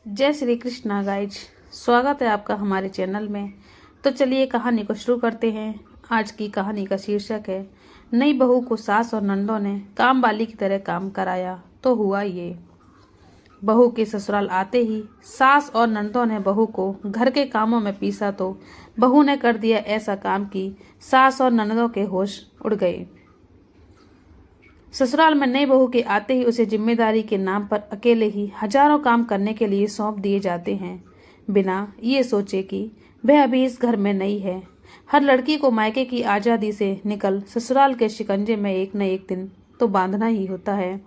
जय श्री कृष्णा गाइज। स्वागत है आपका हमारे चैनल में। तो चलिए कहानी को शुरू करते हैं। आज की कहानी का शीर्षक है नई बहू को सास और नंदों ने काम वाली की तरह काम कराया तो हुआ ये। बहू के ससुराल आते ही सास और नंदों ने बहू को घर के कामों में पीसा तो बहू ने कर दिया ऐसा काम कि सास और ननदों के होश उड़ गए। ससुराल में नई बहू के आते ही उसे जिम्मेदारी के नाम पर अकेले ही हजारों काम करने के लिए सौंप दिए जाते हैं, बिना ये सोचे कि वह अभी इस घर में नई है। हर लड़की को मायके की आज़ादी से निकल ससुराल के शिकंजे में एक न एक दिन तो बांधना ही होता है।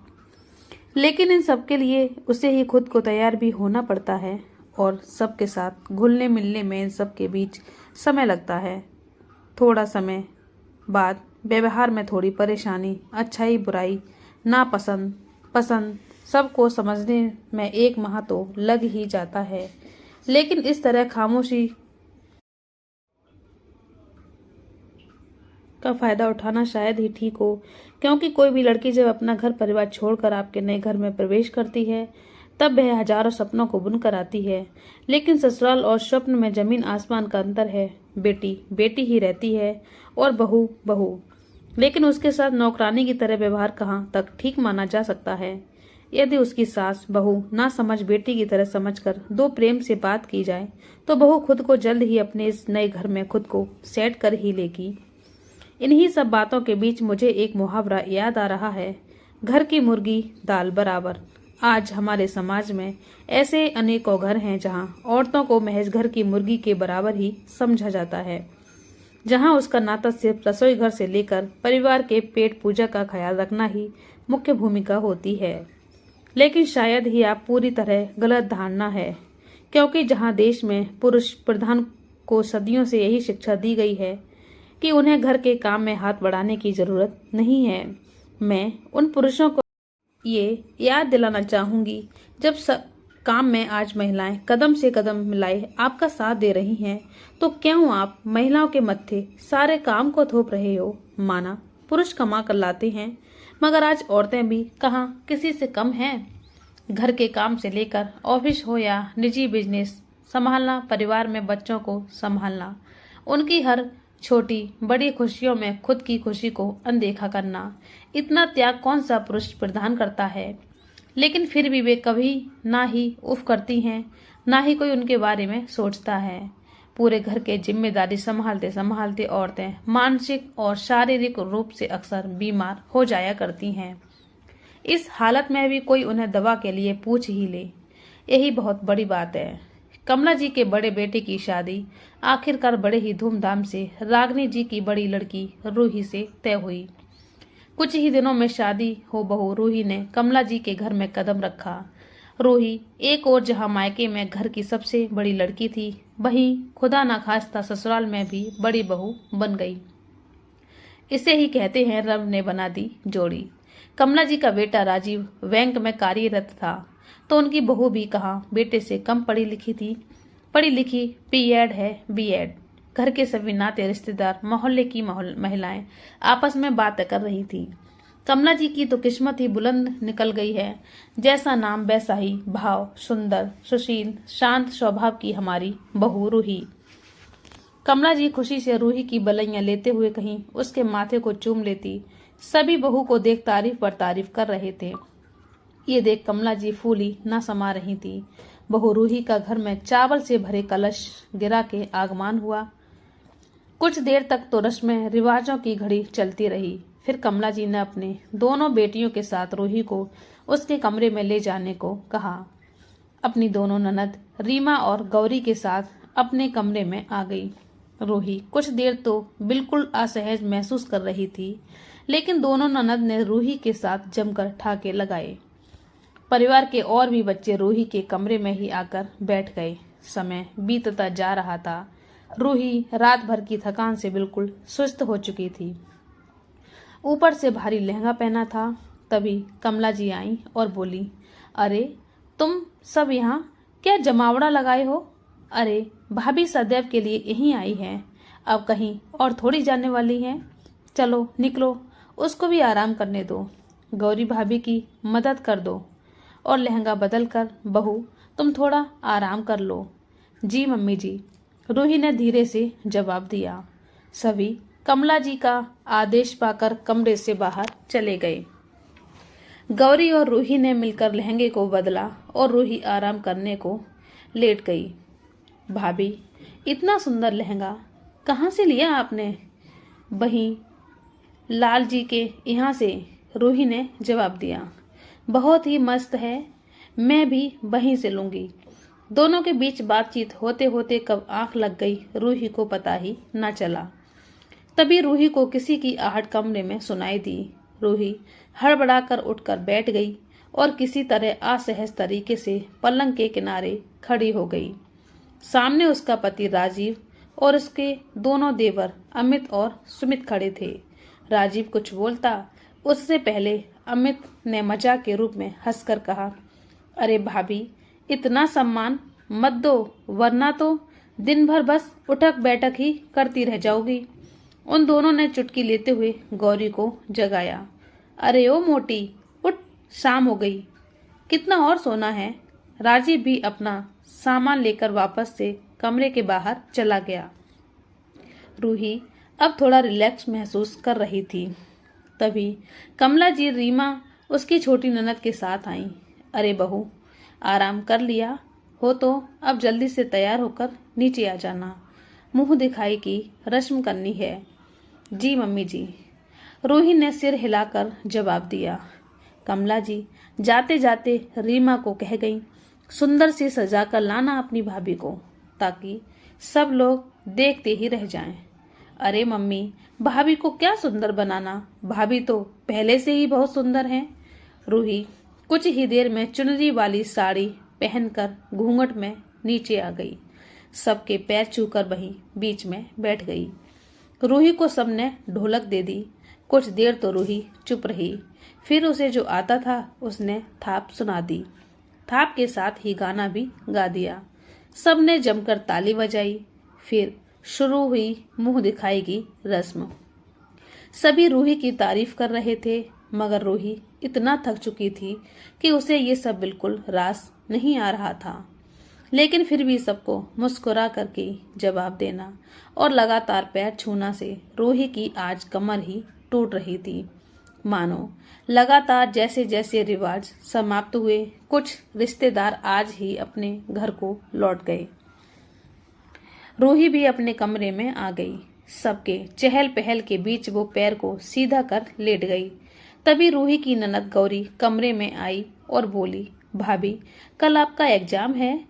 लेकिन इन सब के लिए उसे ही खुद को तैयार भी होना पड़ता है और सबके साथ घुलने मिलने में इन सब के बीच समय लगता है। थोड़ा समय बाद व्यवहार में थोड़ी परेशानी, अच्छाई बुराई, नापसंद पसंद सबको समझने में 1 माह तो लग ही जाता है। लेकिन इस तरह खामोशी का फायदा उठाना शायद ही ठीक हो, क्योंकि कोई भी लड़की जब अपना घर परिवार छोड़कर आपके नए घर में प्रवेश करती है तब वह हजारों सपनों को बुन कर आती है। लेकिन ससुराल और स्वप्न में जमीन आसमान का अंतर है। बेटी बेटी ही रहती है और बहू बहू। लेकिन उसके साथ नौकरानी की तरह व्यवहार कहाँ तक ठीक माना जा सकता है। यदि उसकी सास बहू ना समझ बेटी की तरह समझकर दो प्रेम से बात की जाए तो बहू खुद को जल्द ही अपने इस नए घर में खुद को सेट कर ही लेगी। इन्हीं सब बातों के बीच मुझे एक मुहावरा याद आ रहा है, घर की मुर्गी दाल बराबर। आज हमारे समाज में ऐसे अनेकों घर हैं जहां औरतों को महज घर की मुर्गी के बराबर ही समझा जाता है, जहां उसका नाता सिर्फ रसोई घर से लेकर परिवार के पेट पूजा का ख्याल रखना ही मुख्य भूमिका होती है। लेकिन शायद ही आप पूरी तरह गलत धारणा है, क्योंकि जहां देश में पुरुष प्रधान को सदियों से यही शिक्षा दी गई है कि उन्हें घर के काम में हाथ बढ़ाने की जरूरत नहीं है। मैं उन पुरुषों को ये याद दिलाना चाहूंगी, जब काम में आज महिलाएं कदम से कदम मिलाए आपका साथ दे रही हैं, तो क्यों आप महिलाओं के मत्थे सारे काम को थोप रहे हो। माना पुरुष कमा कर लाते हैं, मगर आज औरतें भी कहाँ किसी से कम हैं। घर के काम से लेकर ऑफिस हो या निजी बिजनेस संभालना, परिवार में बच्चों को संभालना, उनकी हर छोटी बड़ी खुशियों में खुद की खुशी को अनदेखा करना, इतना त्याग कौन सा पुरुष प्रदान करता है। लेकिन फिर भी वे कभी ना ही उफ करती हैं, ना ही कोई उनके बारे में सोचता है। पूरे घर के जिम्मेदारी संभालते संभालते औरतें मानसिक और शारीरिक रूप से अक्सर बीमार हो जाया करती हैं। इस हालत में भी कोई उन्हें दवा के लिए पूछ ही ले, यही बहुत बड़ी बात है। कमला जी के बड़े बेटे की शादी आखिरकार बड़े ही धूमधाम से रागनी जी की बड़ी लड़की रूही से तय हुई। कुछ ही दिनों में शादी हो बहू रूही ने कमला जी के घर में कदम रखा। रूही एक और जहां मायके में घर की सबसे बड़ी लड़की थी, वहीं खुदा ना खास्ता ससुराल में भी बड़ी बहू बन गई। इसे ही कहते हैं रब ने बना दी जोड़ी। कमला जी का बेटा राजीव बैंक में कार्यरत था, तो उनकी बहू भी कहाँ बेटे से कम पढ़ी लिखी थी। पढ़ी लिखी बीएड है बीएड। घर के सभी नाते रिश्तेदार मोहल्ले की महिलाएं आपस में बातें कर रही थी। कमला जी की तो किस्मत ही बुलंद निकल गई है। जैसा नाम वैसा ही भाव, सुंदर सुशील शांत स्वभाव की हमारी बहू रूही। कमला जी खुशी से रूही की बलैयां लेते हुए कहीं उसके माथे को चूम लेती। सभी बहू को देख तारीफ पर तारीफ कर रहे थे। ये देख कमला जी फूली ना समा रही थी। बहू रूही का घर में चावल से भरे कलश गिरा के आगमन हुआ। कुछ देर तक तो रस्में रिवाजों की घड़ी चलती रही। फिर कमला जी ने अपने दोनों बेटियों के साथ रूही को उसके कमरे में ले जाने को कहा। अपनी दोनों ननद रीमा और गौरी के साथ अपने कमरे में आ गई। रूही कुछ देर तो बिल्कुल असहज महसूस कर रही थी, लेकिन दोनों ननद ने रूही के साथ जमकर ठाके लगाए। परिवार के और भी बच्चे रूही के कमरे में ही आकर बैठ गए। समय बीतता जा रहा था। रूही रात भर की थकान से बिल्कुल सुस्त हो चुकी थी, ऊपर से भारी लहंगा पहना था। तभी कमला जी आई और बोली, अरे तुम सब यहाँ क्या जमावड़ा लगाए हो। अरे भाभी सदैव के लिए यहीं आई हैं, अब कहीं और थोड़ी जाने वाली हैं। चलो निकलो, उसको भी आराम करने दो। गौरी भाभी की मदद कर दो और लहंगा बदल कर बहू तुम थोड़ा आराम कर लो। जी मम्मी जी, रूही ने धीरे से जवाब दिया। सभी कमला जी का आदेश पाकर कमरे से बाहर चले गए। गौरी और रूही ने मिलकर लहंगे को बदला और रूही आराम करने को लेट गई। भाभी, इतना सुंदर लहंगा कहाँ से लिया आपने? वहीं लाल जी के यहाँ से, रूही ने जवाब दिया। बहुत ही मस्त है, मैं भी वहीं से लूंगी। दोनों के बीच बातचीत होते होते कब आंख लग गई रूही को पता ही न चला। तभी रूही को किसी की आहट कमरे में सुनाई दी। रूही हड़बड़ाकर उठकर बैठ गई और किसी तरह असहज तरीके से पलंग के किनारे खड़ी हो गई। सामने उसका पति राजीव और उसके दोनों देवर अमित और सुमित खड़े थे। राजीव कुछ बोलता उससे पहले अमित ने मजाक के रूप में हंसकर कहा, अरे भाभी, इतना सम्मान मत दो, वरना तो दिन भर बस उठक बैठक ही करती रह जाओगी। उन दोनों ने चुटकी लेते हुए गौरी को जगाया। अरे ओ मोटी, उठ, शाम हो गई, कितना और सोना है। राजीव भी अपना सामान लेकर वापस से कमरे के बाहर चला गया। रूही अब थोड़ा रिलैक्स महसूस कर रही थी। तभी कमला जी रीमा उसकी छोटी ननद के साथ आईं। अरे बहू, आराम कर लिया हो तो अब जल्दी से तैयार होकर नीचे आ जाना, मुंह दिखाई की रस्म करनी है। जी मम्मी जी, रूही ने सिर हिलाकर जवाब दिया। कमला जी जाते जाते रीमा को कह गई, सुंदर सी सजा कर लाना अपनी भाभी को, ताकि सब लोग देखते ही रह जाएं। अरे मम्मी, भाभी को क्या सुंदर बनाना, भाभी तो पहले से ही बहुत सुंदर हैं। रूही कुछ ही देर में चुनरी वाली साड़ी पहनकर घूंघट में नीचे आ गई। सबके पैर छूकर वहीं बीच में बैठ गई। रूही को सबने ढोलक दे दी। कुछ देर तो रूही चुप रही, फिर उसे जो आता था उसने थाप सुना दी। थाप के साथ ही गाना भी गा दिया। सबने जमकर ताली बजाई। फिर शुरू हुई मुंह दिखाई की रस्म। सभी रूही की तारीफ कर रहे थे, मगर रूही इतना थक चुकी थी कि उसे ये सब बिल्कुल रास नहीं आ रहा था। लेकिन फिर भी सबको मुस्कुरा करके जवाब देना और लगातार पैर छूना से रूही की आज कमर ही टूट रही थी। मानो लगातार जैसे जैसे रिवाज समाप्त हुए, कुछ रिश्तेदार आज ही अपने घर को लौट गए। रूही भी अपने कमरे में आ गई। सबके चहल पहल के बीच वो पैर को सीधा कर लेट गई। तभी रूही की ननद गौरी कमरे में आई और बोली, भाभी, कल आपका एग्जाम है?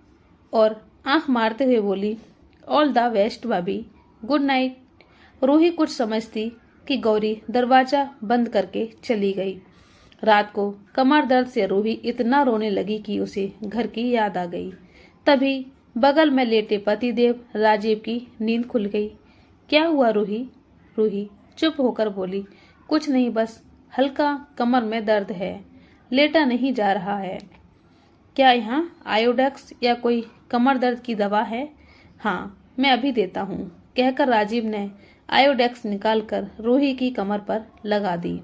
और आंख मारते हुए बोली, ऑल द बेस्ट भाभी, गुड नाइट। रूही कुछ समझती कि गौरी दरवाजा बंद करके चली गई। रात को कमर दर्द से रूही इतना रोने लगी कि उसे घर की याद आ गई। तभी बगल में लेटे पतिदेव राजीव की नींद खुल गई। क्या हुआ रूही? रूही चुप होकर बोली, कुछ नहीं, बस हल्का कमर में दर्द है, लेटा नहीं जा रहा है। क्या यहाँ आयोडेक्स या कोई कमर दर्द की दवा है? हाँ, मैं अभी देता हूँ, कहकर राजीव ने आयोडेक्स निकालकर रूही की कमर पर लगा दी।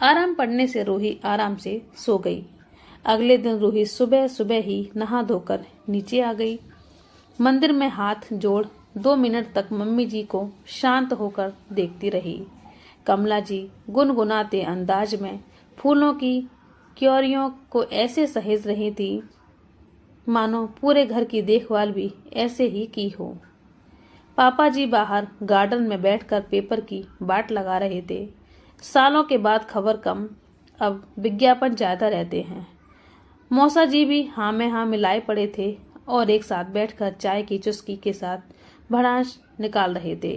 आराम पड़ने से रूही आराम से सो गई। अगले दिन रूही सुबह सुबह ही नहा धोकर नीचे आ गई। मंदिर में हाथ जोड़ 2 मिनट तक मम्मी जी को शांत होकर देखती रही। कमला जी गुनगुनाते अंदाज में फूलों की क्योरियों को ऐसे सहेज रही थी मानो पूरे घर की देखभाल भी ऐसे ही की हो। पापा जी बाहर गार्डन में बैठकर पेपर की बाट लगा रहे थे। सालों के बाद खबर कम, अब विज्ञापन ज्यादा रहते हैं। मौसा जी भी हाँ में हाँ मिलाए पड़े थे और एक साथ बैठकर चाय की चुस्की के साथ भड़ास निकाल रहे थे।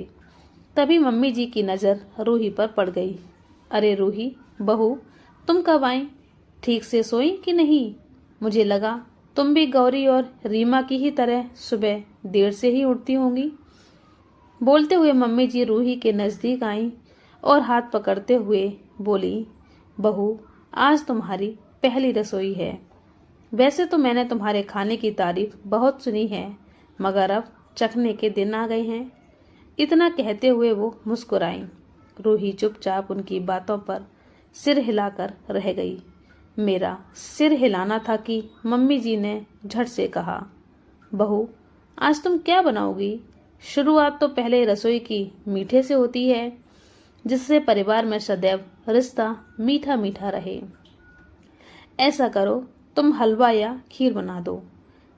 तभी मम्मी जी की नज़र रूही पर पड़ गई। अरे रूही बहू, तुम कब आई? ठीक से सोई कि नहीं? मुझे लगा तुम भी गौरी और रीमा की ही तरह सुबह देर से ही उठती होंगी। बोलते हुए मम्मी जी रूही के नज़दीक आईं और हाथ पकड़ते हुए बोली, बहू, आज तुम्हारी पहली रसोई है। वैसे तो मैंने तुम्हारे खाने की तारीफ बहुत सुनी है, मगर अब चखने के दिन आ गए हैं। इतना कहते हुए वो मुस्कुराईं। रूही चुपचाप उनकी बातों पर सिर हिलाकर रह गई। मेरा सिर हिलाना था कि मम्मी जी ने झट से कहा, बहू आज तुम क्या बनाओगी? शुरुआत तो पहले रसोई की मीठे से होती है, जिससे परिवार में सदैव रिश्ता मीठा मीठा रहे। ऐसा करो, तुम हलवा या खीर बना दो।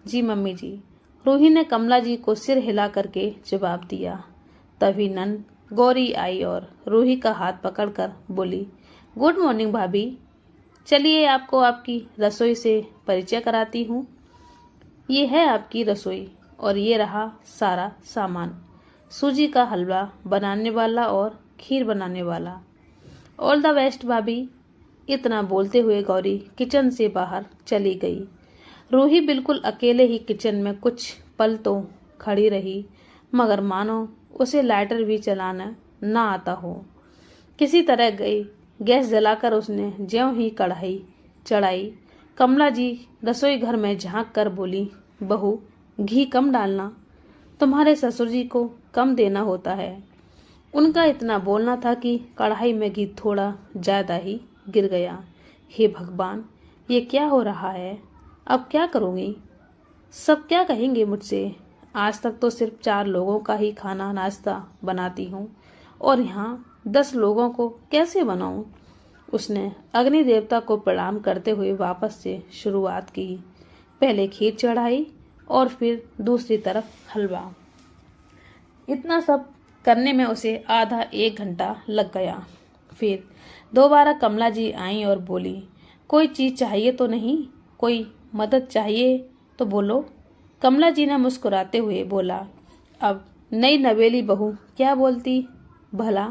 जी मम्मी जी, रूही ने कमला जी को सिर हिला करके जवाब दिया। तभी नंद गौरी आई और रूही का हाथ पकड़कर बोली, गुड मॉर्निंग भाभी, चलिए आपको आपकी रसोई से परिचय कराती हूँ। ये है आपकी रसोई और ये रहा सारा सामान, सूजी का हलवा बनाने वाला और खीर बनाने वाला। ऑल द बेस्ट भाभी। इतना बोलते हुए गौरी किचन से बाहर चली गई। रूही बिल्कुल अकेले ही किचन में कुछ पल तो खड़ी रही, मगर मानो उसे लाइटर भी चलाना ना आता हो। किसी तरह गई गैस जलाकर उसने ज्यों ही कढ़ाई चढ़ाई। कमला जी रसोई घर में झांक कर बोली, बहू घी कम डालना, तुम्हारे ससुर जी को कम देना होता है। उनका इतना बोलना था कि कढ़ाई में घी थोड़ा ज्यादा ही गिर गया। हे भगवान, ये क्या हो रहा है? अब क्या करूँगी? सब क्या कहेंगे मुझसे? आज तक तो सिर्फ 4 लोगों का ही खाना नाश्ता बनाती हूँ और यहाँ 10 लोगों को कैसे बनाऊँ? उसने अग्नि देवता को प्रणाम करते हुए वापस से शुरुआत की। पहले खीर चढ़ाई और फिर दूसरी तरफ हलवा। इतना सब करने में उसे आधा 1 घंटा लग गया। फिर दोबारा कमला जी आई और बोली, कोई चीज चाहिए तो नहीं? कोई मदद चाहिए तो बोलो। कमला जी ने मुस्कुराते हुए बोला, अब नई नवेली बहू क्या बोलती? भला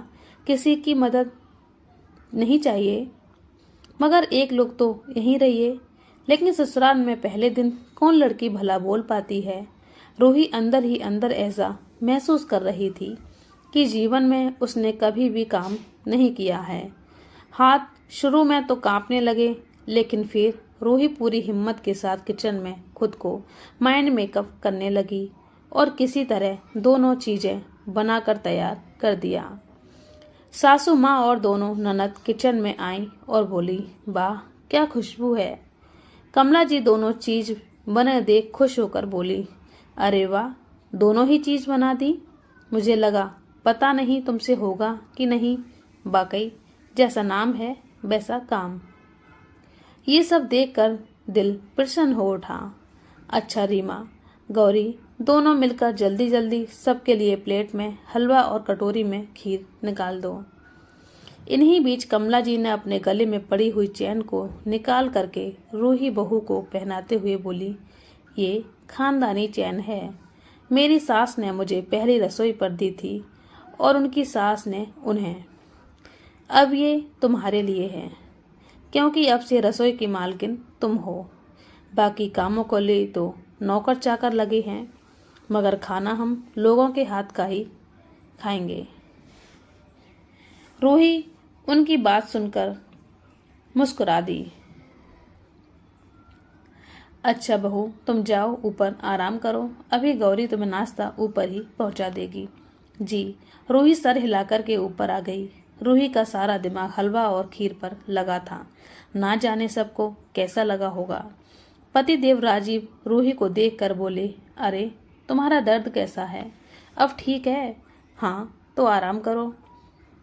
किसी की मदद नहीं चाहिए, मगर एक लोग तो यहीं रहिए। लेकिन ससुराल में पहले दिन कौन लड़की भला बोल पाती है? रूही अंदर ही अंदर ऐसा महसूस कर रही थी कि जीवन में उसने कभी भी काम नहीं किया है। हाथ शुरू में तो कांपने लगे, लेकिन फिर रूही पूरी हिम्मत के साथ किचन में खुद को माइंड मेकअप करने लगी और किसी तरह दोनों चीजें बनाकर तैयार कर दिया। सासू माँ और दोनों ननद किचन में आई और बोली, वाह क्या खुशबू है। कमला जी दोनों चीज बने देख खुश होकर बोली, अरे वाह, दोनों ही चीज बना दी। मुझे लगा पता नहीं तुमसे होगा कि नहीं। वाकई जैसा नाम है वैसा काम। ये सब देखकर दिल प्रसन्न हो उठा। अच्छा रीमा, गौरी, दोनों मिलकर जल्दी जल्दी सबके लिए प्लेट में हलवा और कटोरी में खीर निकाल दो। इन्हीं बीच कमला जी ने अपने गले में पड़ी हुई चैन को निकाल करके रूही बहू को पहनाते हुए बोली, ये खानदानी चैन है, मेरी सास ने मुझे पहली रसोई पर दी थी और उनकी सास ने उन्हें। अब ये तुम्हारे लिए है, क्योंकि अब से रसोई की मालकिन तुम हो। बाकी कामों को ले तो नौकर चाकर लगे हैं, मगर खाना हम लोगों के हाथ का ही खाएंगे। रूही उनकी बात सुनकर मुस्कुरा दी। अच्छा बहू, तुम जाओ ऊपर आराम करो, अभी गौरी तुम्हें नाश्ता ऊपर ही पहुंचा देगी। जी। रूही सर हिलाकर के ऊपर आ गई। रूही का सारा दिमाग हलवा और खीर पर लगा था। ना जाने सबको कैसा लगा होगा। पति देव राजीव रूही को देखकर बोले, अरे तुम्हारा दर्द कैसा है? अब ठीक है? हाँ तो आराम करो,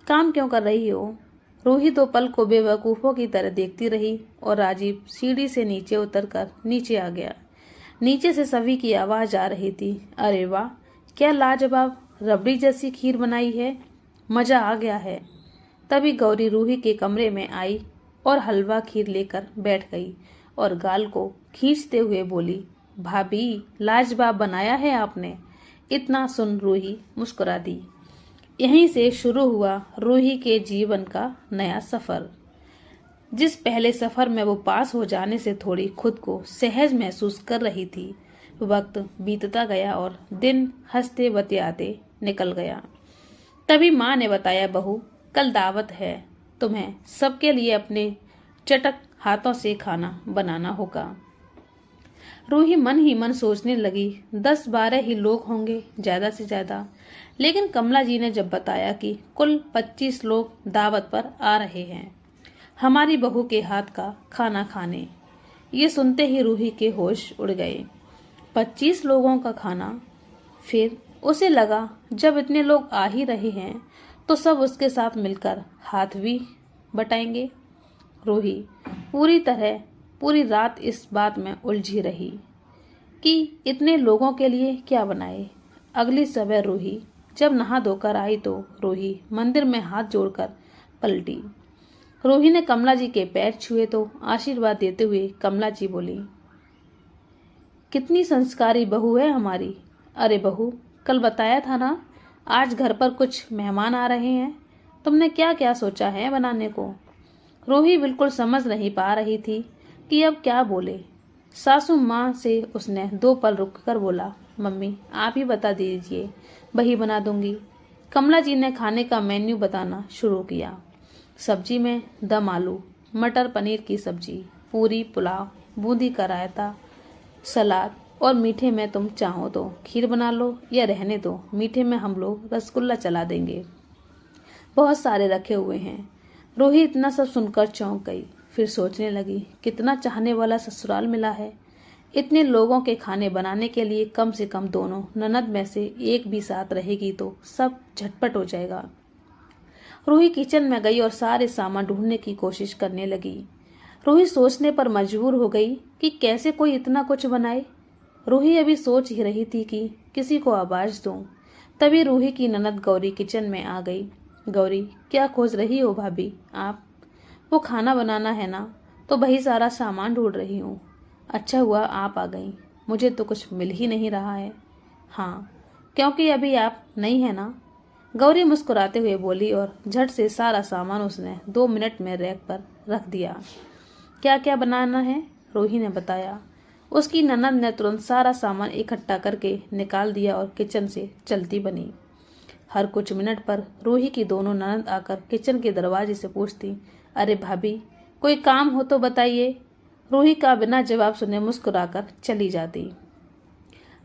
काम क्यों कर रही हो? रूही 2 पल को बेवकूफ़ों की तरह देखती रही और राजीव सीढ़ी से नीचे उतरकर नीचे आ गया। नीचे से सभी की आवाज आ रही थी, अरे वाह, क्या लाजवाब रबड़ी जैसी खीर बनाई है, मजा आ गया है। तभी गौरी रूही के कमरे में आई और हलवा खीर लेकर बैठ गई और गाल को खींचते हुए बोली, भाभी लाजवाब बनाया है आपने। इतना सुन रूही मुस्कुरा दी। यहीं से शुरू हुआ रूही के जीवन का नया सफर। जिस पहले सफर में वो पास हो जाने से थोड़ी खुद को सहज महसूस कर रही थी, वक्त बीतता गया और दिन हंसते बतियाते निकल गया। तभी माँ ने बताया, बहू कल दावत है, तुम्हें सबके लिए अपने चटक हाथों से खाना बनाना होगा। रूही मन ही मन सोचने लगी, 10-12 ही लोग होंगे ज्यादा से ज्यादा। लेकिन कमला जी ने जब बताया कि कुल 25 लोग दावत पर आ रहे हैं, हमारी बहू के हाथ का खाना खाने। ये सुनते ही रूही के होश उड़ गए। 25 लोगों का खाना। फिर उसे लगा जब इतने लोग आ ही रहे हैं तो सब उसके साथ मिलकर हाथ भी बटाएंगे। रूही पूरी रात इस बात में उलझी रही कि इतने लोगों के लिए क्या बनाए। अगली सुबह रूही जब नहा धोकर आई तो रूही मंदिर में हाथ जोड़कर पलटी। रूही ने कमला जी के पैर छुए तो आशीर्वाद देते हुए कमला जी बोली, कितनी संस्कारी बहू है हमारी। अरे बहू, कल बताया था ना आज घर पर कुछ मेहमान आ रहे हैं। तुमने क्या क्या सोचा है बनाने को। रूही बिल्कुल समझ नहीं पा रही थी कि अब क्या बोले। सासू माँ से उसने 2 पल रुककर बोला, मम्मी आप ही बता दीजिए, वही बना दूंगी। कमला जी ने खाने का मेन्यू बताना शुरू किया। सब्जी में दम आलू, मटर पनीर की सब्जी, पूरी, पुलाव, बूंदी का रायता, सलाद और मीठे में तुम चाहो तो खीर बना लो या रहने दो, मीठे में हम लोग रसगुल्ला चला देंगे। बहुत सारे रखे हुए हैं। रूही इतना सब सुनकर चौंक गई। फिर सोचने लगी कितना चाहने वाला ससुराल मिला है। इतने लोगों के खाने बनाने के लिए कम से कम दोनों ननद में से एक भी साथ रहेगी तो सब झटपट हो जाएगा। रूही किचन में गई और सारे सामान ढूंढने की कोशिश करने लगी। रूही सोचने पर मजबूर हो गई कि कैसे कोई इतना कुछ बनाए। रूही अभी सोच ही रही थी कि किसी को आवाज दूं। तभी रूही की ननद गौरी किचन में आ गई। गौरी, क्या खोज रही हो भाभी आप? वो खाना बनाना है ना, तो वही सारा सामान ढूंढ रही हूँ। अच्छा हुआ आप आ गई, मुझे तो कुछ मिल ही नहीं रहा है। हाँ, क्योंकि अभी आप नहीं है ना, गौरी मुस्कुराते हुए बोली और झट से सारा सामान उसने 2 मिनट में रैक पर रख दिया। क्या क्या बनाना है? रूही ने बताया। उसकी ननद ने तुरंत सारा सामान इकट्ठा करके निकाल दिया और किचन से चलती बनी। हर कुछ मिनट पर रूही की दोनों ननद आकर किचन के दरवाजे से पूछती, अरे भाभी कोई काम हो तो बताइए। रूही का बिना जवाब सुने मुस्कुराकर चली जाती।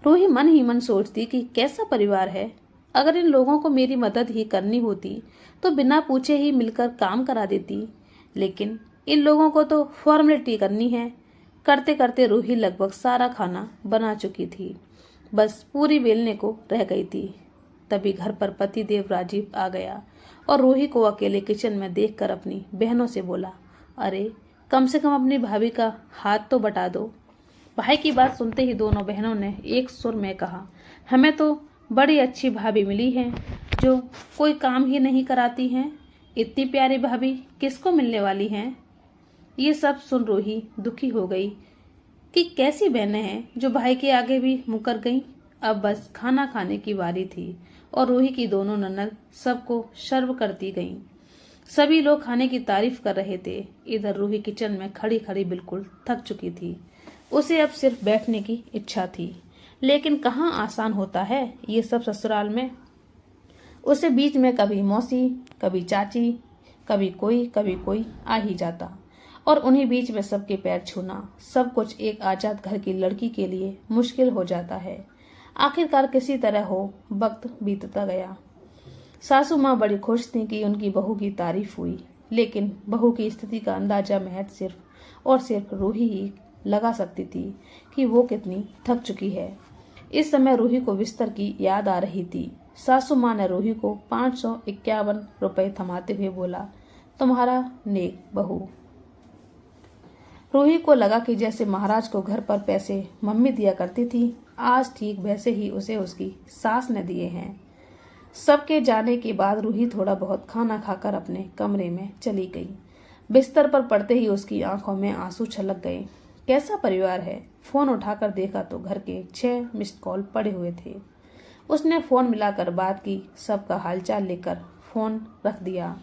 रूही मन ही मन सोचती कि कैसा परिवार है। अगर इन लोगों को मेरी मदद ही करनी होती तो बिना पूछे ही मिलकर काम करा देती, लेकिन इन लोगों को तो फॉर्मेलिटी करनी है। करते करते रूही लगभग सारा खाना बना चुकी थी, बस पूरी बेलने को रह गई थी। तभी घर पर पति देव राजीव आ गया और रूही को अकेले किचन में देखकर अपनी बहनों से बोला, अरे कम से कम अपनी भाभी का हाथ तो बटा दो। भाई की बात सुनते ही दोनों बहनों ने एक सुर में कहा, हमें तो बड़ी अच्छी भाभी मिली है जो कोई काम ही नहीं कराती हैं। इतनी प्यारी भाभी किसको मिलने वाली हैं? ये सब सुन रूही दुखी हो गई कि कैसी बहनें हैं जो भाई के आगे भी मुकर गईं। अब बस खाना खाने की बारी थी और रूही की दोनों ननद सबको सर्व करती गईं। सभी लोग खाने की तारीफ कर रहे थे। इधर रूही किचन में खड़ी खड़ी बिल्कुल थक चुकी थी। उसे अब सिर्फ बैठने की इच्छा थी, लेकिन कहाँ आसान होता है ये सब ससुराल में। उसे बीच में कभी मौसी, कभी चाची, कभी कोई आ ही जाता और उन्हीं बीच में सबके पैर छूना, सब कुछ एक आजाद घर की लड़की के लिए मुश्किल हो जाता है। आखिरकार किसी तरह हो वक्त बीतता गया। सासू माँ बड़ी खुश थी कि उनकी बहू की तारीफ हुई, लेकिन बहू की स्थिति का अंदाजा महज सिर्फ और सिर्फ रूही ही लगा सकती थी कि वो कितनी थक चुकी है। इस समय रूही को बिस्तर की याद आ रही थी। सासू माँ ने रूही को 551 रुपए थमाते हुए बोला, तुम्हारा नेक बहू। रूही को लगा कि जैसे महाराज को घर पर पैसे मम्मी दिया करती थी, आज ठीक वैसे ही उसे उसकी सास ने दिए हैं। सबके जाने के बाद रूही थोड़ा बहुत खाना खाकर अपने कमरे में चली गई। बिस्तर पर पड़ते ही उसकी आंखों में आंसू छलक गए। कैसा परिवार है। फोन उठाकर देखा तो घर के 6 मिस्ड कॉल पड़े हुए थे। उसने फोन मिलाकर बात की, सबका हालचाल लेकर फोन रख दिया।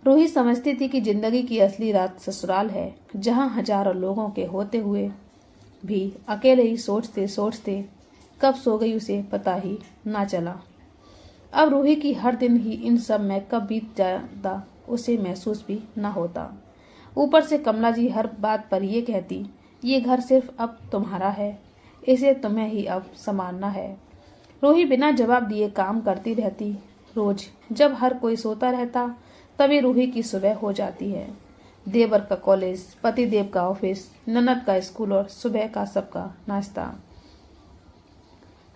रूही समझती थी कि जिंदगी की असली रात ससुराल है, जहां हजारों लोगों के होते हुए भी अकेले ही सोचते सोचते कब सो गई उसे पता ही ना चला। अब रूही की हर दिन ही इन सब में कब बीत जाता उसे महसूस भी ना होता। ऊपर से कमला जी हर बात पर ये कहती, ये घर सिर्फ अब तुम्हारा है, इसे तुम्हें ही अब संभालना है। रूही बिना जवाब दिए काम करती रहती। रोज जब हर कोई सोता रहता तभी रूही की सुबह हो जाती है। देवर का कॉलेज, पतिदेव का ऑफिस, ननद का स्कूल और सुबह का सबका नाश्ता।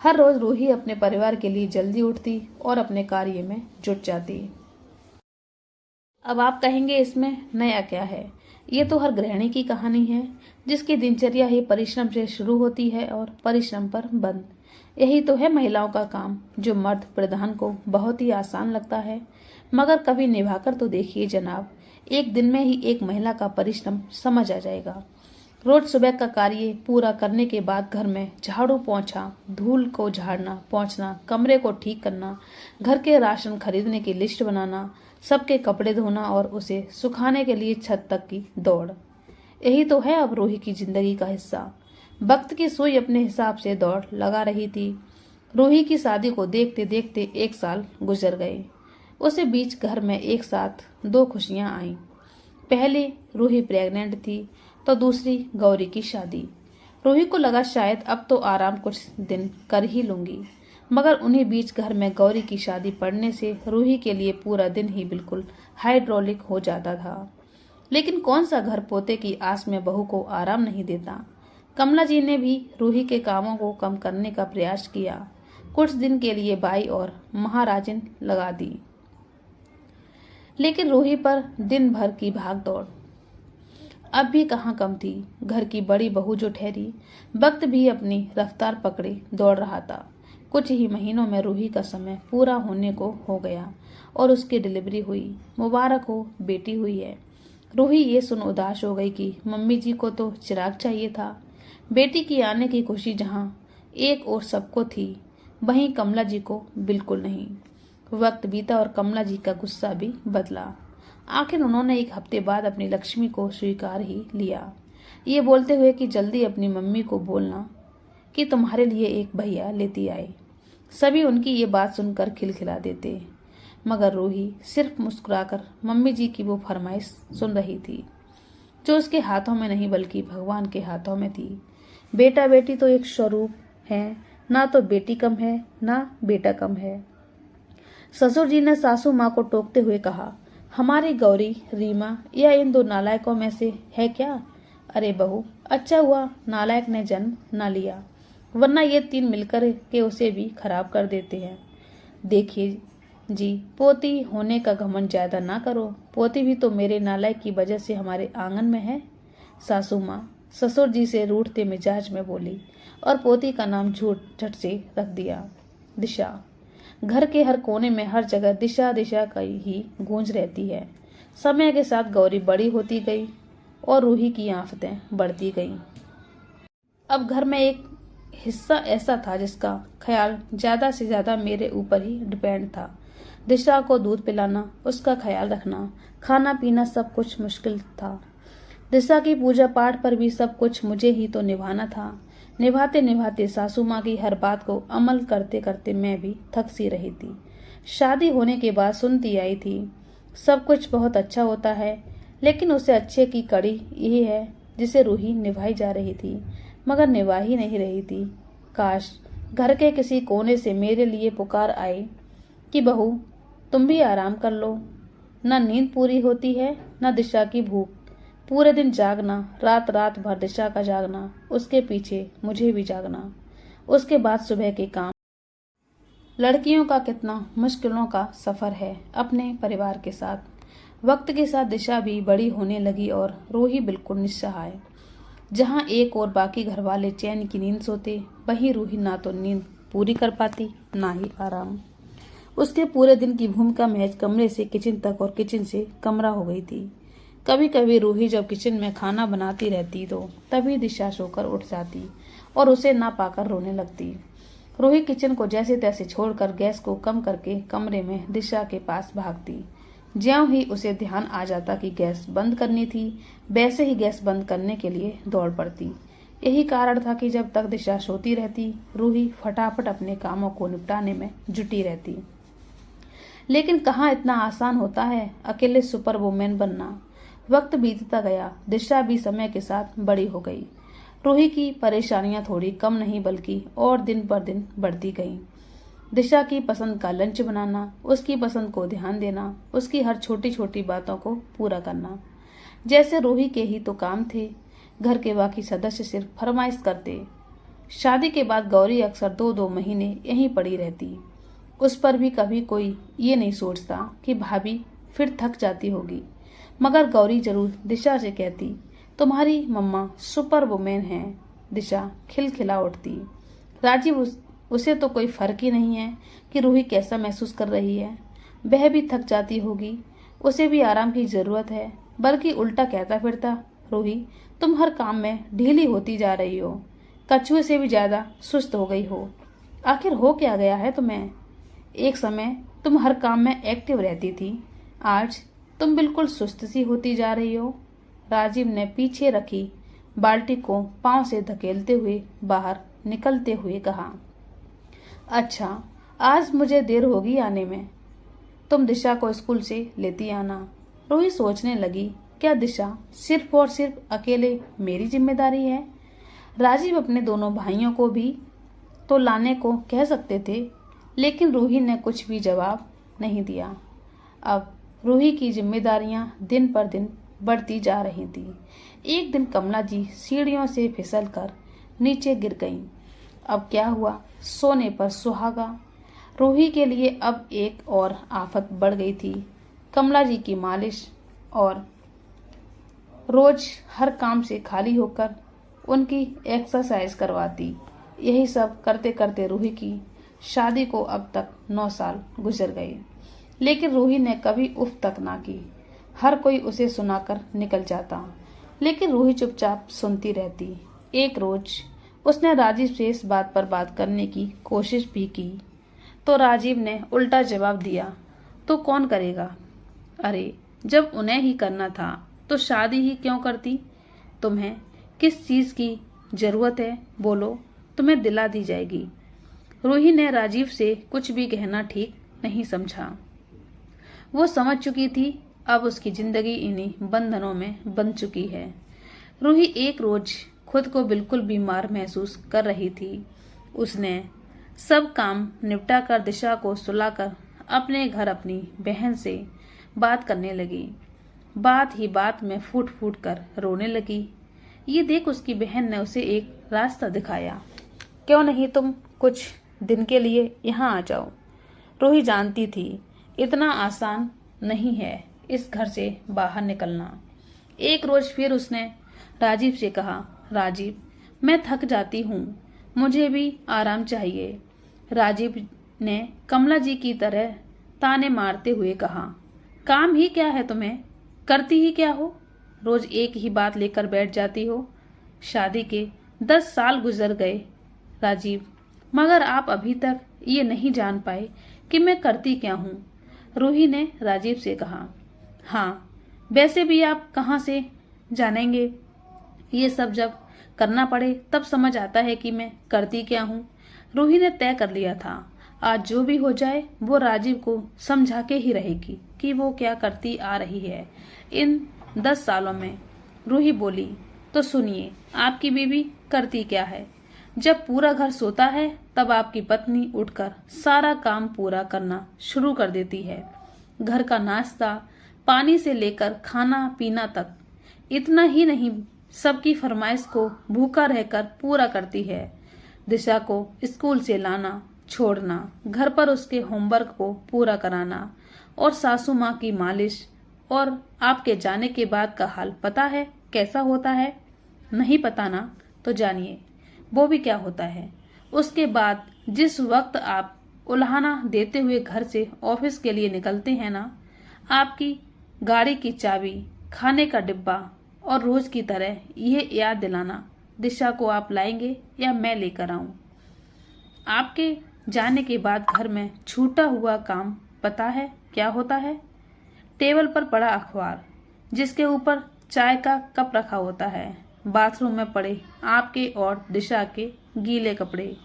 हर रोज रूही अपने परिवार के लिए जल्दी उठती और अपने कार्य में जुट जाती। अब आप कहेंगे इसमें नया क्या है? ये तो हर गृहिणी की कहानी है, जिसकी दिनचर्या ही परिश्रम से शुरू होती है और परिश्रम पर बंद। यही तो है महिलाओं का काम, जो मर्द प्रधान को बहुत ही आसान लगता है। मगर कभी निभाकर तो देखिए जनाब, एक दिन में ही एक महिला का परिश्रम समझ आ जाएगा। रोज सुबह का कार्य पूरा करने के बाद घर में झाड़ू पोंछा, धूल को झाड़ना पोंछना, कमरे को ठीक करना, घर के राशन खरीदने की लिस्ट बनाना, सबके कपड़े धोना और उसे सुखाने के लिए छत तक की दौड़। यही तो है अब रूही की जिंदगी का हिस्सा। वक्त की सुई अपने हिसाब से दौड़ लगा रही थी। रूही की शादी को देखते देखते 1 साल गुजर गए। उसे बीच घर में एक साथ 2 खुशियां आईं। पहली, रूही प्रेग्नेंट थी, तो दूसरी गौरी की शादी। रूही को लगा शायद अब तो आराम कुछ दिन कर ही लूंगी, मगर उन्हीं बीच घर में गौरी की शादी पड़ने से रूही के लिए पूरा दिन ही बिल्कुल हाइड्रोलिक हो जाता था। लेकिन कौन सा घर पोते की आस में बहू को आराम नहीं देता। कमला जी ने भी रूही के कामों को कम करने का प्रयास किया। कुछ दिन के लिए बाई और महाराजिन लगा दी, लेकिन रूही पर दिन भर की भाग दौड़ अब भी कहाँ कम थी। घर की बड़ी बहू जो ठहरी, वक्त भी अपनी रफ्तार पकड़े दौड़ रहा था। कुछ ही महीनों में रूही का समय पूरा होने को हो गया और उसकी डिलीवरी हुई। मुबारक हो, बेटी हुई है। रूही ये सुन उदास हो गई कि मम्मी जी को तो चिराग चाहिए था। बेटी की आने की खुशी जहाँ एक और सबको थी, वहीं कमला जी को बिल्कुल नहीं। वक्त बीता और कमला जी का गुस्सा भी बदला। आखिर उन्होंने 1 हफ्ते बाद अपनी लक्ष्मी को स्वीकार ही लिया, ये बोलते हुए कि जल्दी अपनी मम्मी को बोलना कि तुम्हारे लिए एक भैया लेती आए। सभी उनकी ये बात सुनकर खिलखिला देते, मगर रूही सिर्फ मुस्कुराकर मम्मी जी की वो फरमाइश सुन रही थी, जो उसके हाथों में नहीं बल्कि भगवान के हाथों में थी। बेटा बेटी तो एक स्वरूप है, ना तो बेटी कम है ना बेटा कम है। ससुर जी ने सासू माँ को टोकते हुए कहा, हमारी गौरी रीमा या इन 2 नालायकों में से है क्या? अरे बहू, अच्छा हुआ नालायक ने जन्म न लिया, वरना ये 3 मिलकर के उसे भी खराब कर देते हैं। देखिए जी, पोती होने का घमंड ज्यादा ना करो। पोती भी तो मेरे नालायक की वजह से हमारे आंगन में है। सासू माँ ससुर जी से रूठते मिजाज में बोली और पोती का नाम झट से रख दिया, दिशा। घर के हर कोने में हर जगह दिशा दिशा का ही गूंज रहती है। समय के साथ गौरी बड़ी होती गई और रूही की आफतें बढ़ती गईं। अब घर में एक हिस्सा ऐसा था जिसका ख्याल ज्यादा से ज्यादा मेरे ऊपर ही डिपेंड था। दिशा को दूध पिलाना, उसका ख्याल रखना, खाना पीना सब कुछ मुश्किल था। दिशा की पूजा पाठ पर भी सब कुछ मुझे ही तो निभाना था। निभाते निभाते सासू माँ की हर बात को अमल करते करते मैं भी थक सी रही थी। शादी होने के बाद सुनती आई थी, सब कुछ बहुत अच्छा होता है, लेकिन उससे अच्छे की कड़ी यही है जिसे रूही निभाई जा रही थी, मगर निभा ही नहीं रही थी। काश घर के किसी कोने से मेरे लिए पुकार आए कि बहू तुम भी आराम कर लो। न नींद पूरी होती है, न दिशा की भूख। पूरे दिन जागना, रात रात भर दिशा का जागना, उसके पीछे मुझे भी जागना, उसके बाद सुबह के काम। लड़कियों का कितना मुश्किलों का सफर है अपने परिवार के साथ। वक्त के साथ दिशा भी बड़ी होने लगी और रूही बिल्कुल निस्सहाय। जहाँ एक और बाकी घर वाले चैन की नींद सोते, वहीं रूही ना तो नींद पूरी कर पाती ना ही आराम। उसके पूरे दिन की भूमिका महज कमरे से किचन तक और किचन से कमरा हो गई थी। कभी कभी रूही जब किचन में खाना बनाती रहती तो तभी दिशा सोकर उठ जाती और उसे ना पाकर रोने लगती। रूही किचन को जैसे तैसे छोड़कर गैस को कम करके कमरे में दिशा के पास भागती। ज्यों ही उसे ध्यान आ जाता कि गैस बंद करनी थी, वैसे ही गैस बंद करने के लिए दौड़ पड़ती। यही कारण था कि जब तक दिशा सोती रहती, रूही फटाफट अपने कामों को निपटाने में जुटी रहती। लेकिन कहाँ इतना आसान होता है अकेले सुपर वुमेन बनना। वक्त बीतता गया, दिशा भी समय के साथ बड़ी हो गई। रूही की परेशानियां थोड़ी कम नहीं बल्कि और दिन पर दिन बढ़ती गईं। दिशा की पसंद का लंच बनाना, उसकी पसंद को ध्यान देना, उसकी हर छोटी छोटी बातों को पूरा करना। जैसे रूही के ही तो काम थे, घर के बाकी सदस्य सिर्फ फरमाइश करते। शादी के बाद गौरी अक्सर 2-2 महीने यहीं पड़ी रहती। उस पर भी कभी कोई ये नहीं सोचता कि भाभी फिर थक जाती होगी, मगर गौरी जरूर दिशा से कहती, तुम्हारी मम्मा सुपर वुमेन है। दिशा खिलखिला उठती। राजीव उसे तो कोई फर्क ही नहीं है कि रूही कैसा महसूस कर रही है। वह भी थक जाती होगी, उसे भी आराम की जरूरत है। बल्कि उल्टा कहता फिरता, रूही तुम हर काम में ढीली होती जा रही हो, कछुए से भी ज्यादा सुस्त हो गई हो। आखिर हो क्या गया है तुम्हें? एक समय तुम हर काम में एक्टिव रहती थी, आज तुम बिल्कुल सुस्त सी होती जा रही हो। राजीव ने पीछे रखी बाल्टी को पांव से धकेलते हुए बाहर निकलते हुए कहा, अच्छा आज मुझे देर होगी आने में, तुम दिशा को स्कूल से लेती आना। रूही सोचने लगी, क्या दिशा सिर्फ और सिर्फ अकेले मेरी जिम्मेदारी है? राजीव अपने दोनों भाइयों को भी तो लाने को कह सकते थे, लेकिन रूही ने कुछ भी जवाब नहीं दिया। अब रूही की जिम्मेदारियां दिन पर दिन बढ़ती जा रही थी। एक दिन कमला जी सीढ़ियों से फिसलकर नीचे गिर गईं। अब क्या हुआ? सोने पर सुहागा। रूही के लिए अब एक और आफत बढ़ गई थी। कमला जी की मालिश और रोज हर काम से खाली होकर उनकी एक्सरसाइज करवाती। यही सब करते करते रूही की शादी को अब तक 9 साल गुजर गए, लेकिन रूही ने कभी उफ तक ना की। हर कोई उसे सुनाकर निकल जाता, लेकिन रूही चुपचाप सुनती रहती। एक रोज उसने राजीव से इस बात पर बात करने की कोशिश भी की, तो राजीव ने उल्टा जवाब दिया, तो कौन करेगा? अरे जब उन्हें ही करना था तो शादी ही क्यों करती? तुम्हें किस चीज की जरूरत है, बोलो, तुम्हें दिला दी जाएगी। रूही ने राजीव से कुछ भी कहना ठीक नहीं समझा। वो समझ चुकी थी अब उसकी जिंदगी इन्हीं बंधनों में बंध चुकी है। रूही एक रोज खुद को बिल्कुल बीमार महसूस कर रही थी। उसने सब काम निपटा कर दिशा को सुलाकर अपने घर अपनी बहन से बात करने लगी। बात ही बात में फूट फूट कर रोने लगी। ये देख उसकी बहन ने उसे एक रास्ता दिखाया, क्यों नहीं तुम कुछ दिन के लिए यहाँ आ जाओ। रूही जानती थी इतना आसान नहीं है इस घर से बाहर निकलना। एक रोज फिर उसने राजीव से कहा, राजीव मैं थक जाती हूँ, मुझे भी आराम चाहिए। राजीव ने कमला जी की तरह ताने मारते हुए कहा, काम ही क्या है तुम्हें, करती ही क्या हो, रोज एक ही बात लेकर बैठ जाती हो। शादी के 10 साल गुजर गए राजीव, मगर आप अभी तक ये नहीं जान पाए कि मैं करती क्या हूँ। रूही ने राजीव से कहा, हाँ वैसे भी आप कहाँ से जानेंगे, ये सब जब करना पड़े तब समझ आता है कि मैं करती क्या हूँ। रूही ने तय कर लिया था आज जो भी हो जाए वो राजीव को समझा के ही रहेगी कि वो क्या करती आ रही है इन 10 सालों में। रूही बोली, तो सुनिए आपकी बीवी करती क्या है। जब पूरा घर सोता है तब आपकी पत्नी उठकर सारा काम पूरा करना शुरू कर देती है। घर का नाश्ता पानी से लेकर खाना पीना तक। इतना ही नहीं, सबकी फरमाइश को भूखा रहकर पूरा करती है। दिशा को स्कूल से लाना छोड़ना, घर पर उसके होमवर्क को पूरा कराना और सासू माँ की मालिश। और आपके जाने के बाद का हाल पता है कैसा होता है? नहीं पता ना, तो जानिए वो भी क्या होता है। उसके बाद जिस वक्त आप उल्हाना देते हुए घर से ऑफिस के लिए निकलते हैं ना, आपकी गाड़ी की चाबी, खाने का डिब्बा और रोज की तरह यह याद दिलाना, दिशा को आप लाएंगे या मैं लेकर आऊं। आपके जाने के बाद घर में छूटा हुआ काम पता है क्या होता है? टेबल पर पड़ा अखबार जिसके ऊपर चाय का कप रखा होता है, बाथरूम में पड़े आपके और दिशा के गीले कपड़े,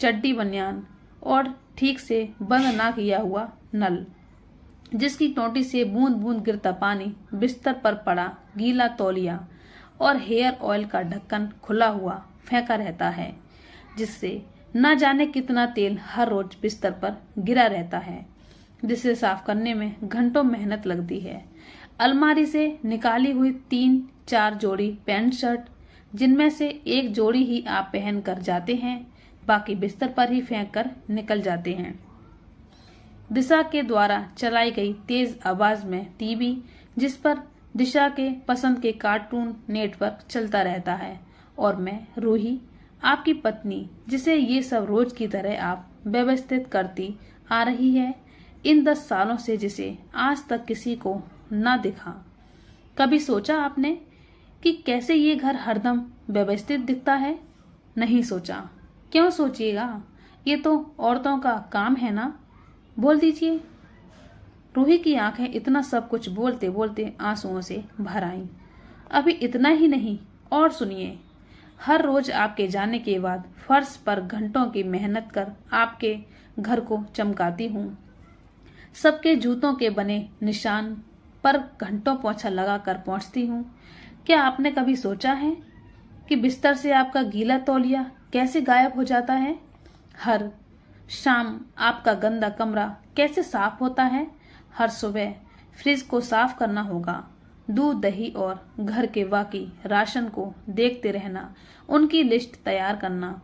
चड्डी बनियान और ठीक से बंद ना किया हुआ नल जिसकी टोंटी से बूंद बूंद गिरता पानी, बिस्तर पर पड़ा गीला तौलिया और हेयर ऑयल का ढक्कन खुला हुआ फेंका रहता है जिससे ना जाने कितना तेल हर रोज बिस्तर पर गिरा रहता है, जिसे साफ करने में घंटों मेहनत लगती है। अलमारी से निकाली हुई 3-4 जोड़ी पैंट शर्ट, जिनमें से एक जोड़ी ही आप पहन कर जाते हैं, बाकी बिस्तर पर ही फेंक कर निकल जाते हैं। दिशा के द्वारा चलाई गई तेज आवाज में टीवी, जिस पर दिशा के पसंद के कार्टून नेटवर्क चलता रहता है, और मैं रूही, आपकी पत्नी, जिसे ये सब रोज की तरह आप व्यवस्थित करती आ रही है इन 10 सालों से, जिसे आज तक किसी को ना दिखा। कभी सोचा आपने कि कैसे ये घर हरदम व्यवस्थित दिखता है? नहीं सोचा। क्यों सोचिएगा, ये तो औरतों का काम है ना। बोल दीजिए। रूही की आंखें इतना सब कुछ बोलते बोलते आंसुओं से भर आईं। अभी इतना ही नहीं, और सुनिए। हर रोज आपके जाने के बाद फर्श पर घंटों की मेहनत कर आपके घर को चमकाती हूँ। सबके जूतों के बने निशान पर घंटों पोंछा लगाकर पहुँचती हूँ। क्या आपने कभी सोचा है कि बिस्तर से आपका गीला तौलिया कैसे गायब हो जाता है? हर शाम आपका गंदा कमरा कैसे साफ होता है? हर सुबह फ्रिज को साफ करना होगा, दूध दही और घर के बाकी राशन को देखते रहना, उनकी लिस्ट तैयार करना,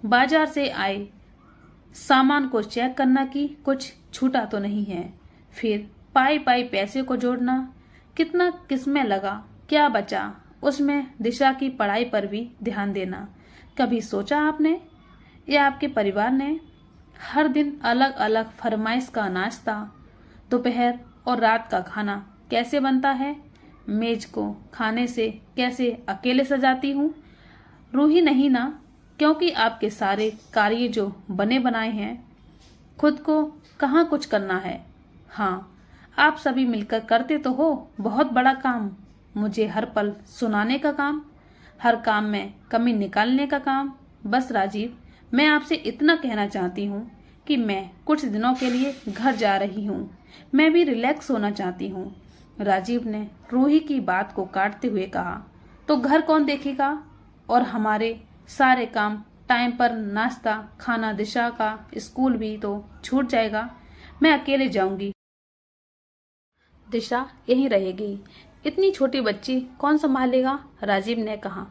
बाजार से आए सामान को चेक करना कि कुछ छूटा तो नहीं है, फिर पाई पाई पैसे को जोड़ना, कितना किसमें लगा, क्या बचा, उसमें दिशा की पढ़ाई पर भी ध्यान देना। कभी सोचा आपने या आपके परिवार ने हर दिन अलग अलग फरमाइश का नाश्ता, दोपहर और रात का खाना कैसे बनता है? मेज को खाने से कैसे अकेले सजाती हूँ? रूही नहीं ना, क्योंकि आपके सारे कार्य जो बने बनाए हैं, खुद को कहाँ कुछ करना है। हाँ, आप सभी मिलकर करते तो हो बहुत बड़ा काम, मुझे हर पल सुनाने का काम, हर काम में कमी निकालने का काम। बस राजीव, मैं आपसे इतना कहना चाहती हूँ कि मैं कुछ दिनों के लिए घर जा रही हूँ, मैं भी रिलैक्स होना चाहती हूँ। राजीव ने रूही की बात को काटते हुए कहा, तो घर कौन देखेगा? और हमारे सारे काम टाइम पर, नाश्ता, खाना, दिशा का स्कूल भी तो छूट जाएगा। मैं अकेले जाऊंगी, दिशा यहीं रहेगी। इतनी छोटी बच्ची कौन संभालेगा? राजीव ने कहा।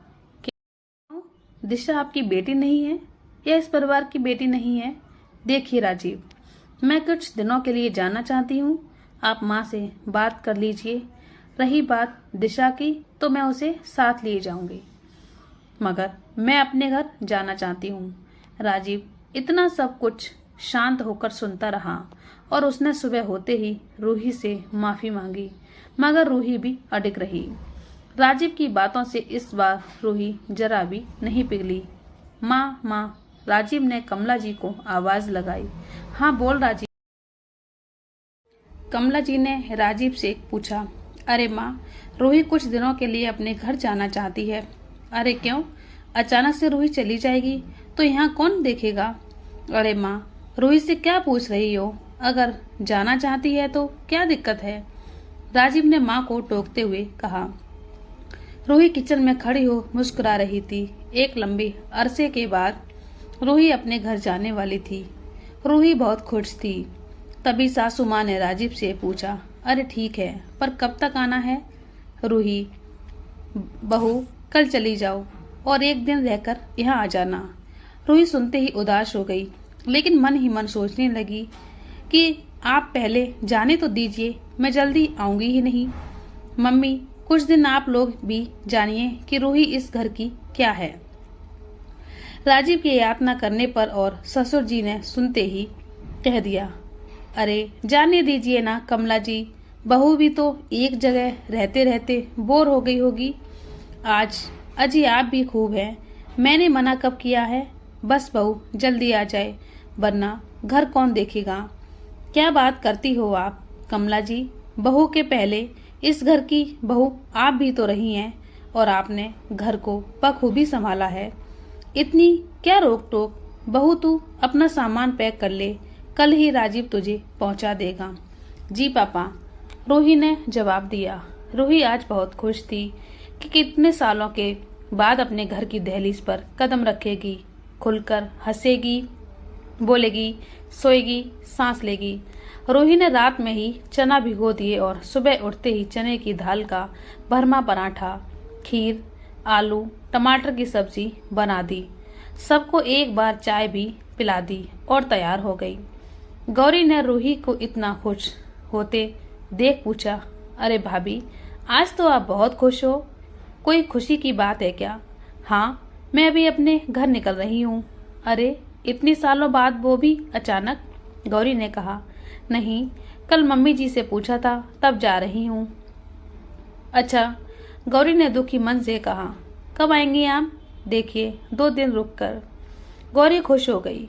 क्यों? दिशा आपकी बेटी नहीं है या इस परिवार की बेटी नहीं है? देखिए राजीव, मैं कुछ दिनों के लिए जाना चाहती हूँ, आप माँ से बात कर लीजिए। रही बात दिशा की, तो मैं उसे साथ लिए जाऊंगी, मगर मैं अपने घर जाना चाहती हूँ। राजीव इतना सब कुछ शांत होकर सुनता रहा और उसने सुबह होते ही रूही से माफी मांगी, मगर रूही भी अडिग रही। राजीव की बातों से इस बार रूही जरा भी नहीं पिघली। माँ माँ, राजीव ने कमला जी को आवाज लगाई। हाँ बोल राजीव। कमला जी ने राजीव से पूछा। अरे माँ, रूही कुछ दिनों के लिए अपने घर जाना चाहती है। अरे क्यों? अचानक से रूही चली जाएगी तो यहाँ कौन देखेगा? अरे माँ, रूही से क्या पूछ रही हो? अगर जाना चाहती है तो क्या दिक्कत है? राजीव ने माँ को टोकते हुए कहा। रूही किचन में खड़ी हो मुस्कुरा रही थी। एक लंबे अरसे के बाद रूही अपने घर जाने वाली थी। रूही बहुत खुश थी। तभी सासू माँ ने राजीव से पूछा, अरे ठीक है, पर कब तक आना है? रूही, बहू कल चली जाओ और एक दिन रहकर यहाँ आ जाना। रूही सुनते ही उदास हो गई, लेकिन मन ही मन सोचने लगी कि आप पहले जाने तो दीजिए, मैं जल्दी आऊंगी ही नहीं। मम्मी, कुछ दिन आप लोग भी जानिए कि रूही इस घर की क्या है। राजीव की यातना करने पर और ससुर जी ने सुनते ही कह दिया, अरे जाने दीजिए ना कमला जी, बहू भी तो एक जगह रहते रहते बोर हो गई होगी। आज अजी आप भी खूब हैं, मैंने मना कब किया है? बस बहू जल्दी आ जाए, वरना घर कौन देखेगा। क्या बात करती हो आप कमला जी? बहू के पहले इस घर की बहू आप भी तो रही हैं और आपने घर को बखूबी संभाला है। इतनी क्या रोक टोक? बहू तू अपना सामान पैक कर ले, कल ही राजीव तुझे पहुंचा देगा। जी पापा, रूही ने जवाब दिया। रूही आज बहुत खुश थी कि कितने सालों के बाद अपने घर की दहलीज पर कदम रखेगी। खुलकर हंसेगी, बोलेगी, सोएगी, सांस लेगी। रूही ने रात में ही चना भिगो दिए और सुबह उठते ही चने की दाल का भरमा पराठा, खीर, आलू टमाटर की सब्जी बना दी। सबको एक बार चाय भी पिला दी और तैयार हो गई। गौरी ने रूही को इतना खुश होते देख पूछा, अरे भाभी, आज तो आप बहुत खुश हो, कोई खुशी की बात है क्या? हाँ, मैं अभी अपने घर निकल रही हूँ। अरे, इतनी सालों बाद वो भी अचानक? गौरी ने कहा, नहीं, कल मम्मी जी से पूछा था, तब जा रही हूँ। अच्छा, गौरी ने दुखी मन से कहा, कब आएंगी आप? देखिए, 2 दिन रुक कर। गौरी खुश हो गई।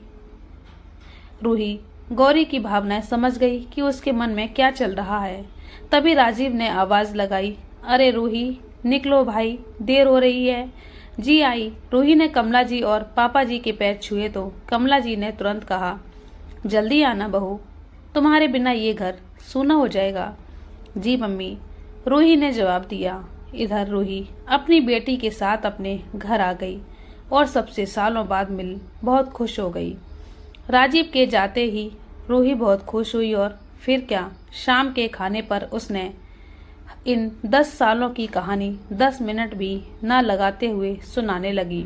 रूही गौरी की भावनाएं समझ गई कि उसके मन में क्या चल रहा है। तभी राजीव ने आवाज लगाई, अरे रूही, निकलो भाई, देर हो रही है। जी आई। रूही ने कमला जी और पापा जी के पैर छुए तो कमला जी ने तुरंत कहा, जल्दी आना बहू, तुम्हारे बिना ये घर सूना हो जाएगा। जी मम्मी, रूही ने जवाब दिया। इधर रूही अपनी बेटी के साथ अपने घर आ गई और सबसे सालों बाद मिल बहुत खुश हो गई। राजीव के जाते ही रूही बहुत खुश हुई और फिर क्या, शाम के खाने पर उसने इन 10 सालों की कहानी 10 मिनट भी न लगाते हुए सुनाने लगी।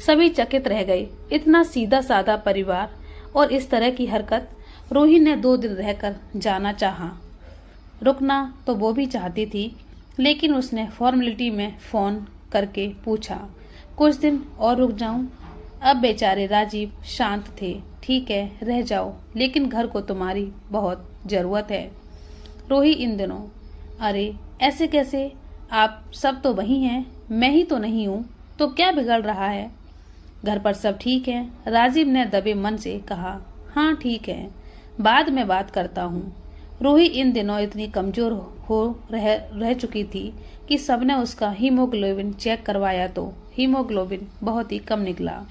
सभी चकित रह गए। इतना सीधा साधा परिवार और इस तरह की हरकत। रूही ने 2 दिन रहकर जाना चाहा। रुकना तो वो भी चाहती थी, लेकिन उसने फॉर्मेलिटी में फोन करके पूछा, कुछ दिन और रुक जाऊं? अब बेचारे राजीव शांत थे। ठीक है, रह जाओ, लेकिन घर को तुम्हारी बहुत जरूरत है। रूही इन दिनों, अरे ऐसे कैसे, आप सब तो वही हैं, मैं ही तो नहीं हूँ, तो क्या बिगड़ रहा है? घर पर सब ठीक है? राजीव ने दबे मन से कहा, हाँ ठीक है, बाद में बात करता हूँ। रूही इन दिनों इतनी कमजोर हो रह चुकी थी कि सबने उसका हीमोग्लोबिन चेक करवाया तो हीमोग्लोबिन बहुत ही कम निकला।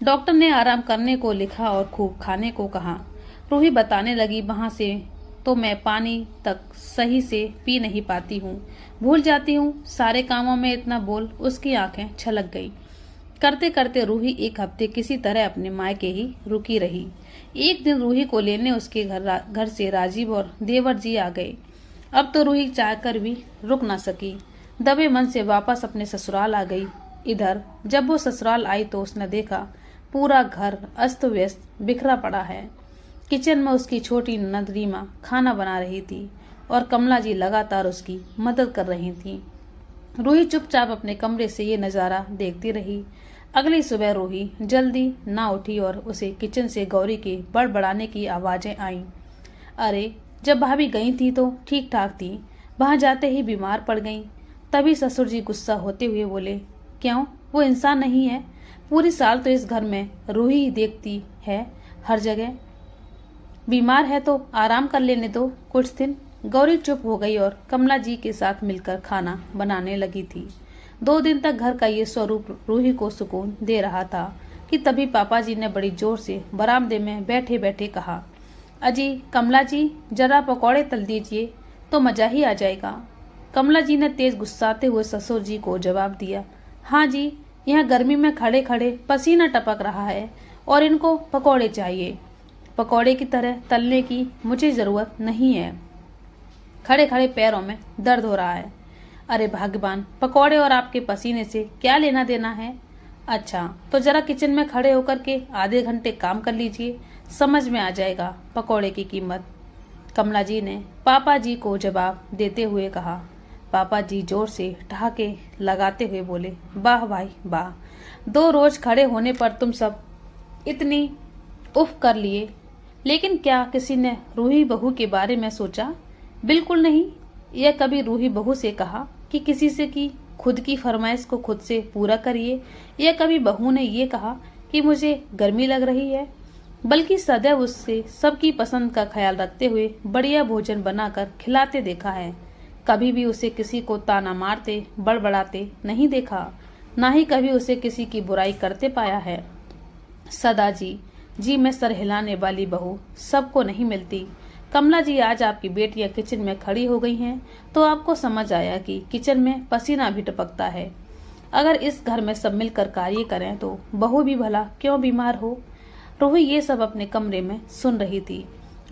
डॉक्टर ने आराम करने को लिखा और खूब खाने को कहा। रूही बताने लगी, वहां से तो मैं पानी तक सही से पी नहीं पाती हूँ, भूल जाती हूँ सारे कामों में। इतना बोल उसकी आंखें छलक गई। करते करते रूही 1 हफ्ते किसी तरह अपने मायके ही रुकी रही। एक दिन रूही को लेने उसके घर से राजीव और देवर जी आ गए। अब तो रूही चाहकर भी रुक न सकी, दबे मन से वापस अपने ससुराल आ गई। इधर जब वो ससुराल आई तो उसने देखा पूरा घर अस्त व्यस्त बिखरा पड़ा है। किचन में उसकी छोटी ननद रीमा खाना बना रही थी और कमला जी लगातार उसकी मदद कर रही थी। रूही चुपचाप अपने कमरे से ये नजारा देखती रही। अगली सुबह रूही जल्दी ना उठी और उसे किचन से गौरी के बड़बड़ाने की आवाजें आईं। अरे, जब भाभी गई थी तो ठीक ठाक थी, वहां जाते ही बीमार पड़ गई। तभी ससुर जी गुस्सा होते हुए बोले, क्यों, वो इंसान नहीं है? पूरी साल तो इस घर में रूही ही देखती है हर जगह। बीमार है तो आराम कर लेने दो कुछ दिन। गौरी चुप हो गई और कमला जी के साथ मिलकर खाना बनाने लगी थी। 2 दिन तक घर का ये स्वरूप रूही को सुकून दे रहा था कि तभी पापा जी ने बड़ी जोर से बरामदे में बैठे बैठे कहा, अजी कमला जी, जरा पकौड़े तल दीजिए तो मजा ही आ जाएगा। कमला जी ने तेज गुस्साते हुए ससुर जी को जवाब दिया, हाँ जी, यहाँ गर्मी में खड़े खड़े पसीना टपक रहा है और इनको पकौड़े चाहिए। पकौड़े की तरह तलने की मुझे जरूरत नहीं है, खड़े खड़े पैरों में दर्द हो रहा है। अरे भगवान, पकौड़े और आपके पसीने से क्या लेना देना है? अच्छा, तो जरा किचन में खड़े होकर के आधे घंटे काम कर लीजिए, समझ में आ जाएगा पकौड़े की कीमत। कमला जी ने पापा जी को जवाब देते हुए कहा। पापा जी जोर से ठहाके लगाते हुए बोले, वाह भाई वाह, 2 रोज खड़े होने पर तुम सब इतनी उफ कर लिए। लेकिन क्या किसी ने रूही बहू के बारे में सोचा? बिल्कुल नहीं। यह कभी रूही बहू से कहा कि किसी से की खुद की फरमाइश को खुद से पूरा करिए, या कभी बहू ने ये कहा कि मुझे गर्मी लग रही है? बल्कि सदैव उससे सबकी पसंद का ख्याल रखते हुए बढ़िया भोजन बनाकर खिलाते देखा है। कभी भी उसे किसी को ताना मारते बड़बड़ाते नहीं देखा, ना ही कभी उसे किसी की बुराई करते पाया है। सदा जी में सर हिलाने वाली बहू सबको नहीं मिलती। कमला जी, आज आपकी बेटियां किचन में खड़ी हो गई हैं तो आपको समझ आया कि किचन में पसीना भी टपकता है। अगर इस घर में सब मिलकर कार्य करें तो बहू भी भला क्यों बीमार हो। रूही ये सब अपने कमरे में सुन रही थी।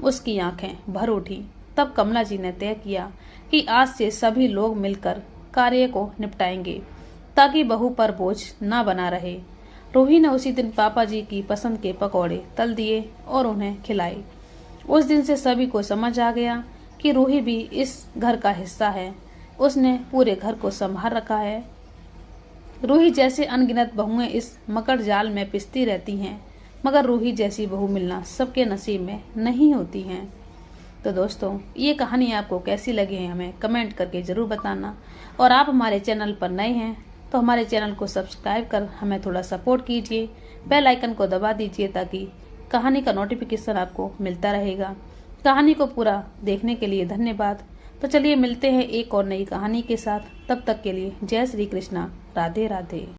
उसकी आंखें भर उठी। तब कमला जी ने तय किया कि आज से सभी लोग मिलकर कार्य को निपटाएंगे ताकि बहू पर बोझ न बना रहे। रूही ने उसी दिन पापा जी की पसंद के पकौड़े तल दिए और उन्हें खिलाए। उस दिन से सभी को समझ आ गया कि रूही भी इस घर का हिस्सा है। उसने पूरे घर को संभाल रखा है। रूही जैसे अनगिनत बहुएं इस मकर जाल में पिसती रहती हैं, मगर रूही जैसी बहू मिलना सबके नसीब में नहीं होती हैं। तो दोस्तों, ये कहानी आपको कैसी लगी है हमें कमेंट करके जरूर बताना। और आप हमारे चैनल पर नए हैं तो हमारे चैनल को सब्सक्राइब कर हमें थोड़ा सपोर्ट कीजिए। बेल आइकन को दबा दीजिए ताकि कहानी का नोटिफिकेशन आपको मिलता रहेगा। कहानी को पूरा देखने के लिए धन्यवाद। तो चलिए मिलते हैं एक और नई कहानी के साथ। तब तक के लिए जय श्री कृष्णा, राधे राधे।